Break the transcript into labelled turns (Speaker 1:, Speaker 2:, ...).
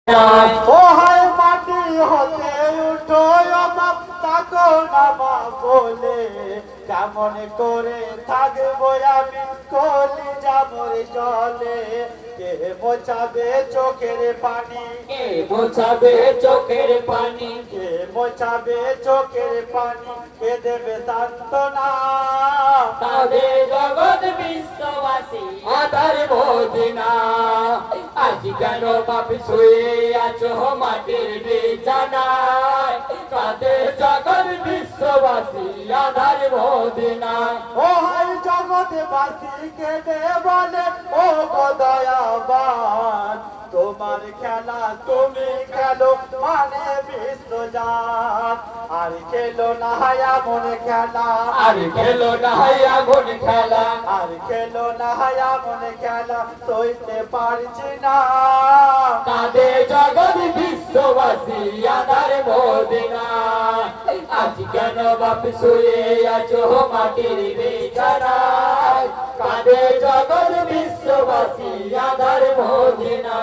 Speaker 1: ও হায় মাটি হতে উঠো বাপ তাকো না মা বলে কেমন করে থাকবো আমি কলি যাবর জলে কে মোছাবে চোখের পানি
Speaker 2: কে মোছাবে চোখের পানি
Speaker 1: কে মোছাবে চোখের পানি কে দেবে সান্ত্বনা
Speaker 2: তাদের জগৎ বিশ্ববাসী আধার মদিনা আজ কেন বাপ শুয়ে আছো মাটির বিছানায় তাদের জগৎ বিশ্ববাসী আধার মদিনা
Speaker 1: ও হায় জগৎবাসী কেঁদে বলে ও গো দয়াবান তোমার খেলা তুমি খেলো মানে বিশ্বজাত আর খেলো না এমন খেলা
Speaker 2: আর খেলো না আগুন খেলা
Speaker 1: আর খেলো না এমন খেলা সইতে পারছি না
Speaker 2: তাদের জগৎ বিশ্ববাসী আধার মদিনা আজ কেন বাপ শুয়ে আছো মাটির বিছানায় তাদের জগৎ বিশ্ববাসী আধার মদিনা